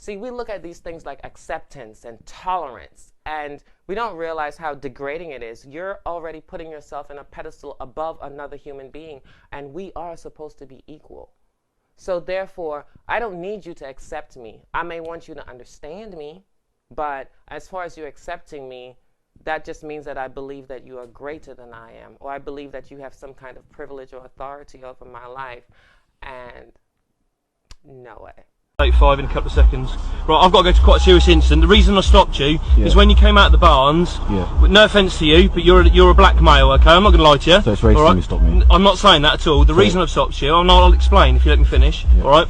See, we look at these things like acceptance and tolerance, and we don't realize how degrading it is. You're already putting yourself in a pedestal above another human being, and we are supposed to be equal. So therefore, I don't need you to accept me. I may want you to understand me, but as far as you accepting me, that just means that I believe that you are greater than I am, or I believe that you have some kind of privilege or authority over my life, and no way. 85 in a couple of seconds. Right, I've got to go to quite a serious incident. The reason I stopped you is when you came out of the barns. No offence to you, but you're a black male, okay? I'm not going to lie to you. So it's racist when you stop me? I'm not saying that at all. The reason I've stopped you, I'll explain if you let me finish. All right.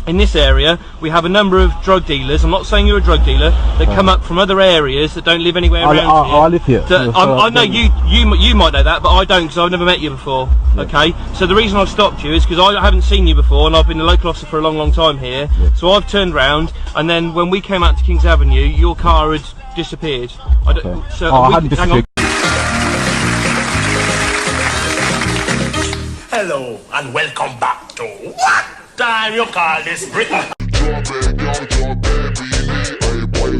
In this area, we have a number of drug dealers. I'm not saying you're a drug dealer. That come up from other areas that don't live anywhere around here. I live here. I know you might know that, but I don't because I've never met you before. Okay, so the reason I've stopped you is because I haven't seen you before, and I've been a local officer for a long time here. So I've turned round, and then when we came out to Kings Avenue, your car had disappeared. I hadn't disappeared. Hello and welcome back to What Time You Call This Britain.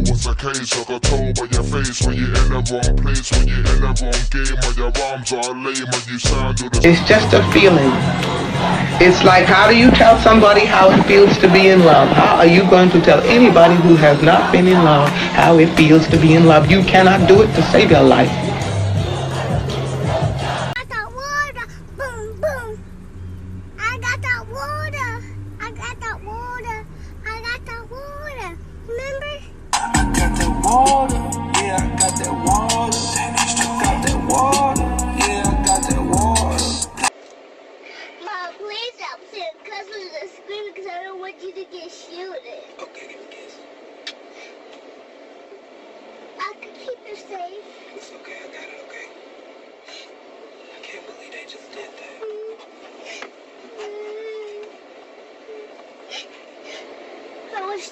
What's the case? I got told by your face when you're in the wrong place, when you're in the wrong game, when your arms are lame, when you sound to the... It's just a feeling. It's like, how do you tell somebody how it feels to be in love? How are you going to tell anybody who has not been in love how it feels to be in love? You cannot do it to save your life.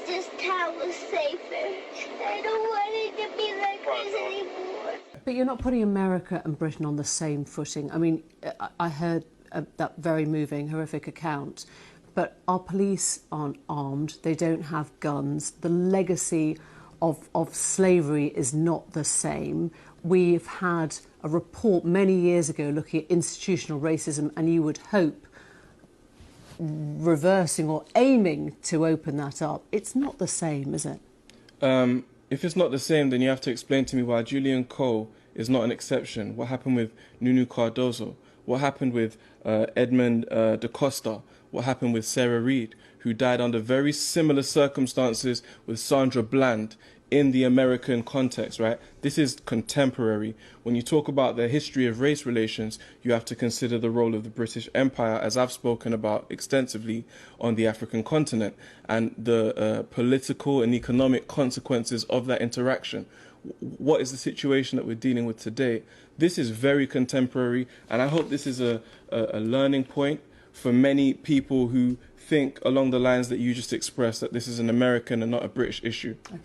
This town was safer. I don't want it to be like this anymore. But you're not putting America and Britain on the same footing. I mean, I heard that very moving, horrific account, but our police aren't armed, they don't have guns, the legacy of slavery is not the same. We've had a report many years ago looking at institutional racism, and you would hope reversing or aiming to open that up. It's not the same, is it? If it's not the same, then you have to explain to me why Julian Cole is not an exception. What happened with Nunu Cardozo? What happened with Edmund da Costa? What happened with Sarah Reid, who died under very similar circumstances with Sandra Bland in the American context, right? This is contemporary. When you talk about the history of race relations, you have to consider the role of the British Empire, as I've spoken about extensively on the African continent, and the political and economic consequences of that interaction. What is the situation that we're dealing with today? This is very contemporary, and I hope this is a learning point for many people who think along the lines that you just expressed, that this is an American and not a British issue. Okay.